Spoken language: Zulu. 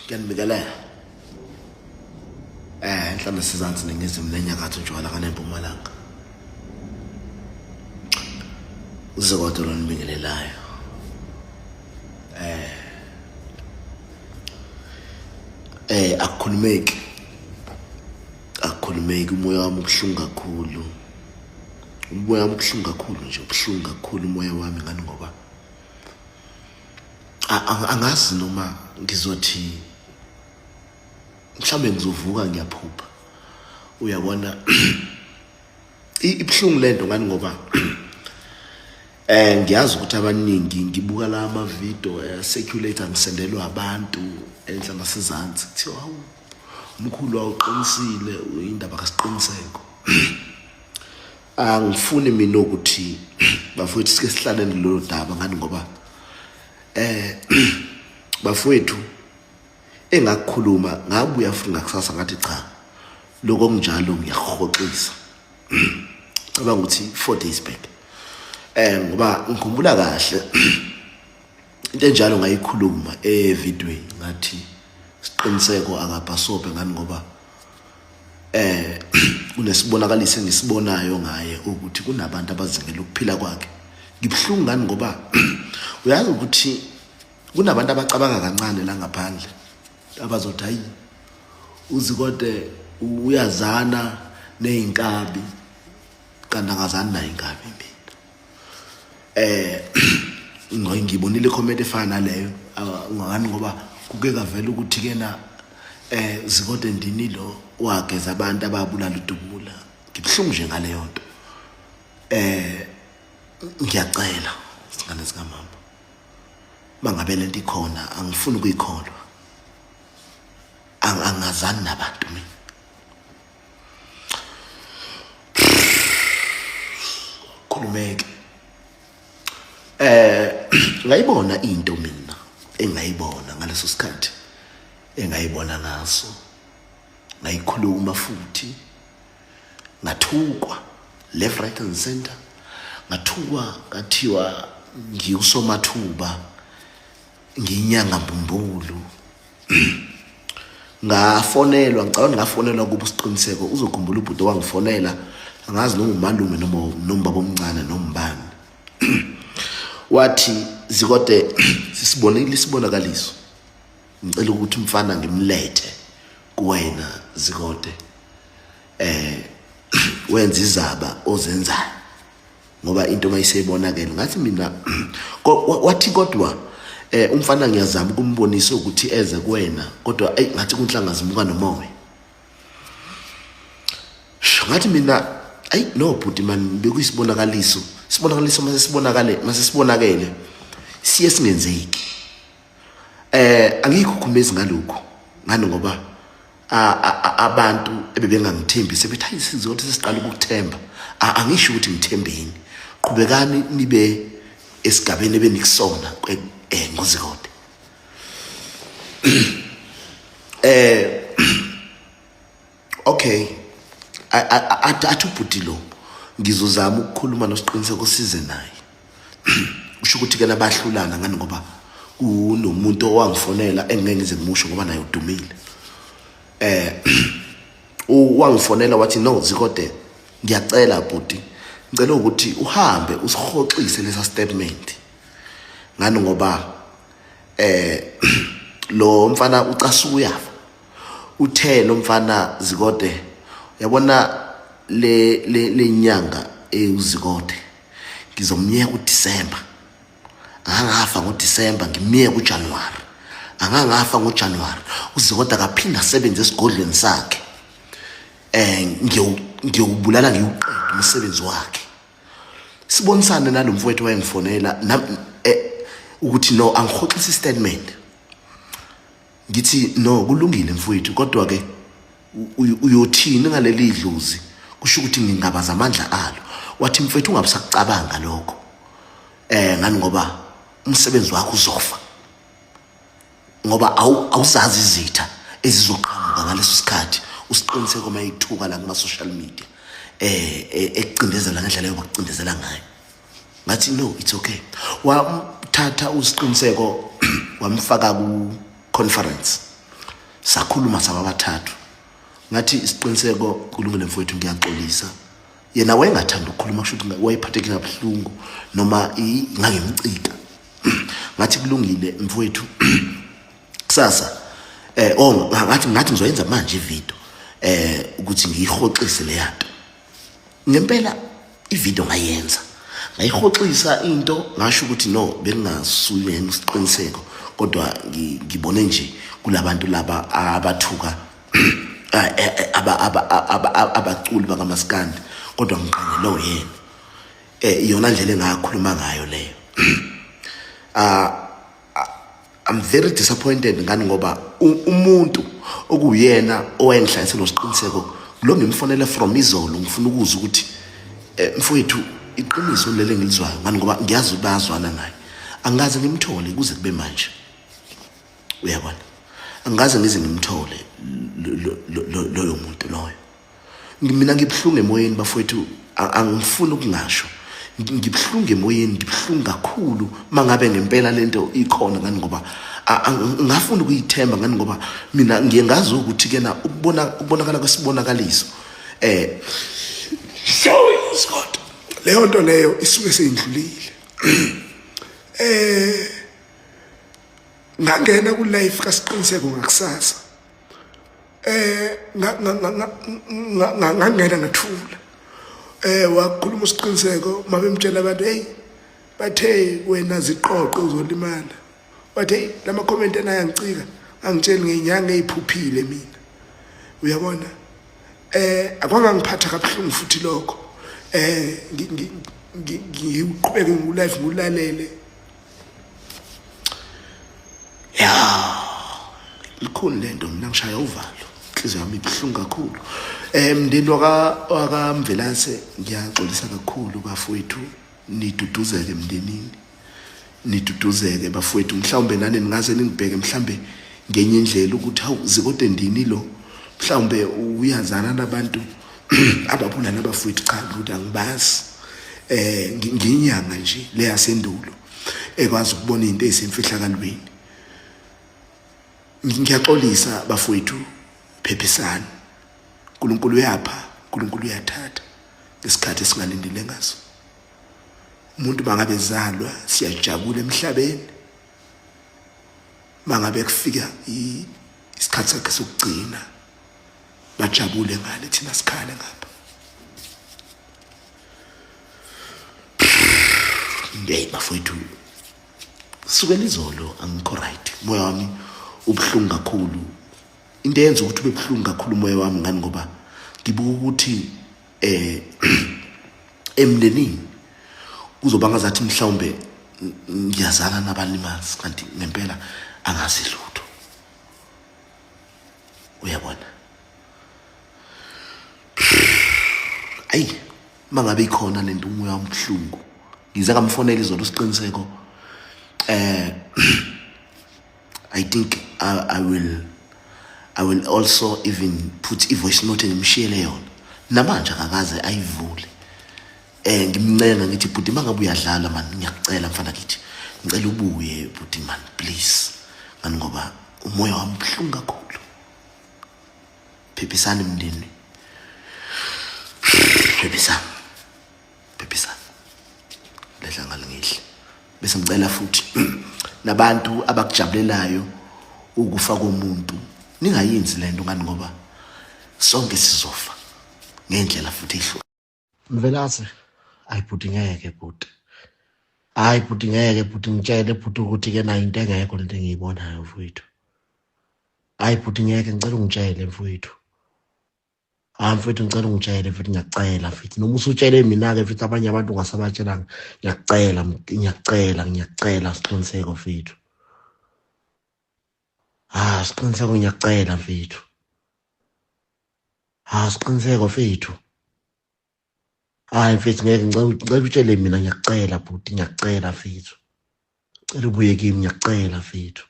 Kuyanibikelela enhlamba sizansi ningizimi nenyakatho njwala kaNempumalanga uZekode lo nibingelelayo akukhulumeki umoya wami ubuhlungu kakhulu nje ubuhlungu kakhulu umoya wami ngani ngoba angazi noma ngizothi mhlambe ngizovuka ngiyaphupha uyabona ibhlungu lento ngani ngoba ngiyazi ukuthi abaningi ngibuka la ama video circulator ngisendelwa abantu enhlamba sizansi kuthiwa hawu umkhulu awuqinisile indaba kasiqiniseko angifuni mina ukuthi bafowethu sike sihlalene lo daba ngani ngoba bafowethu engakukhuluma ngabuya futhi ngakusasa ngathi cha lokho kunjalo ngiyahoxisa cabanga ukuthi 4 days back ngoba ngikhumbula kahle into enjalo ngayikhuluma evidweni ngathi siqiniseko akabhasobe ngani ngoba kunesibonakaliso engisibonayo ngaye ukuthi kunabantu abazingela ukuphila kwakhe ngibhlungu ngani ngoba uyazi ukuthi kunabantu abacabanga kancane la ngaphandle abazothi hayi uZekode uyazana neinkabi kanti angazani nayo inkabi mina ngibonile comment efana leyo ngani ngoba kuke kavela ukuthi kena Zekode ndini lo wageza abantu ababulala uDubula ngibhlungu nje ngale yonto ngiyacela singane sikamama mangabe lento ikhona angifuni ukuyikholwa angazani nabantu mina khulumeke ngayibona into mina engayibona ngaleso sikhathi engayibona ngaso ngayikhuluma futhi ngathukwa left right and center ngathukwa kathiwa ngiyusomathuba nginyanga mbumbulu ngafonelwa ngicabanga ngafonelwa kuba usiqiniseko uzokhumbula ubhuti wangifonela angazi noma umalume noma baba omncane noma ubani wathi Zekode sisibonile isibonakaliso ngicela ukuthi umfana ngimlethe kuwena Zekode wenza izaba ozenzayo ngoba into mayisebonakele ngathi mina wathi kodwa umfana ngiyazama ukumbonisa ukuthi eze kuwena kodwa ngathi kunhlanga zimuka nomoya ngathi mina no bhuti man bekuyisibonakaliso mase sibonakele siye singenzeki angikhukhumezi ngalokho ngani ngoba abantu ebebengangithembi sebethi hayi Zekode sesiqala ukukuthemba angisho ukuthi ngithembeni qhubekani nibe esigabeni ebenikusona ngoZekode okay athi ubhuti lo ngizozama ukukhuluma nosiqiniseko size naye usho ukuthi ke nabahlulana ngani ngoba kunomuntu owangifonela engeke ngize ngimusho ngoba naye udumile wangifonela wathi no Zekode ngiyacela bhuti ngicela ukuthi uhambe usihoxise lesa statement ngani ngoba lo mfana ucasuka uyafa uthe lo mfana Zekode yabona le nyanga uZekode ngizomnyeka uDisemba angafa ngoDisemba ngimiyeke kuJanuary angafa ngoJanuary uZekode akaphinda asebenze esigodlweni sakhe ngiyobulala ngiyuqeda umsebenzi wakhe sibonisane nalomfowethu wayengifonela ukuthi no angihoxisa istatement ngithi no kulungile mfowethu kodwa ke uyothini ngaleli idlozi kusho ukuthi ngingabaza amandla alo wathi mfowethu ungabusakucabanga lokho ngani ngoba umsebenzi wakho uzofa ngoba awuzazi izitha ezizoqhamuka ngaleso sikhathi usiqiniseko mayithuka la kuma social media ekucindezela ngendlela yokucindezela ngayo ngathi no it's okay wathatha usiqiniseko wamfaka ku conference sakhuluma sababathathu ngathi isiqiniseko kulungile mfowethu ngiyaxolisa yena wayengathanda ukukhuluma kusho ukuthi wayephatheke kabuhlungu noma ngangimcika ngathi kulungile mfowethu kusasa ngathi ngizoyenza manje ivideo ukuthi ngiyihoxise le yanto ngempela ivideo ngayenza ngayihoxisa into ngasho ukuthi no bengasuye isiqiniseko kodwa ngibone nje kulabantu laba abathuka abaculi bakamaskandi kodwa ngiqangelo yena iyona ndlela engakhuluma ngayo leyo I'm very disappointed ngani ngoba umuntu okuyena owayengihlayisela losiqiniseko lo ngimfonela from izolo ngifuna ukuza ukuthi mfowethu iqiniso lele ngilizwayo ngani ngoba ngiyazi bayazwana naye angaze ngimthole kuze kube manje uyabona angaze ngize ngimthole loyo muntu loyo mina ngibhlunge emoyeni bafowethu angifuni ukungasho ngibhlunge emoyeni ngibhlunga kakhulu mangabe ngempela lento ikhona ngani ngoba ngafuna ukuyithemba ngani ngoba mina ngiyengazi ukuthi kena ukubonakala kwesibonakaliso sorry Scott leyo nto leyo isuke seyindlulile ngangena ku live kaSiqiniseko ngakusasa ngangena ngathula wakhuluma uSiqiniseko mabemtshela abantu hey bathe wena ziqoqo uzolimala bathe lama comment ena yangicika angitshela ngenyanga eziphuphile mina uyabona akwangangiphatha kabuhlungu futhi lokho ngiqhubeke ngilive ngulalele likhulu lento mina ngishaya uvalo inhliziyo yami ibhlungu kakhulu mndeni wakamvelase ngiyaxolisa kakhulu bafowethu niduduzeke emndenini niduduzeke bafowethu mhlawumbe nani ningaze ningibheke mhlawumbe ngenye indlela ukuthi hawu zikode ndini lo mhlawumbe uyazana nabantu ababulana abafowethu cha ukuthi angibazi nginyanga nje le yasendulo ekwazi ukubona into ezisemfihlakalweni ngiyaxolisa bafowethu phephisana uNkulunkulu uyapha uNkulunkulu uyathatha isikhathi esingalindile ngaso umuntu bangabe ezalwa siyajabula emhlabeni mangabe kufika isikhathi sakhe sokugcina bajabule ngale thina sikhale ngapha ngeke bafowethu sukela izolo angikho right moya wami ubhlungu kakhulu into yenza ukuthi ube buhlungu kakhulu moya wami ngani ngoba ngibuka ukuthi emndenini kuzoba ngazathi mhlawumbe ngiyazana nabalimazi kanti ngempela angazi lutho uyabona ayi mangabe ikhona lento umoya wamhlungu ngize ngamfonela izolo uSiqiniseko I think I will also even put a voice note ngimshiyele yona namanje akakaze ayivule ngimncenga ngithi bhuti mangabe uyadlala man ngiyakucela mfana kithi ngicela ubuye bhuti man please ngani ngoba umoya wami ubhlungu kakhulu phephisana emndeni phephisana ledla ngalingihle bese ngicela futhi nabantu abakujabulelayo ukufa komuntu ningayenzi lento ngani ngoba sonke sizofa ngendlela futhi ihlo Mvelase ayibhuti ngeke bhuti hayi bhuti ngeke bhuti ngitshele bhuti ukuthi ke nayo into engekho lento engiyibonayo mfowethu hayi bhuti ngeke ngicela ungitshele mfowethu mfowethu ngicela ungitshele futhi ngiyacela futhi noma usutshele mina ke futhi abanye abantu ungasabatshelanga ngiyacela Siqiniseko mfowethu Siqiniseko ngiyacela mfowethu Siqiniseko mfowethu hayi mfowethu ngeke ngicela utshele mina ngiyacela bhuti ngiyacela mfowethu ngicela ubuye kimi ngiyacela mfowethu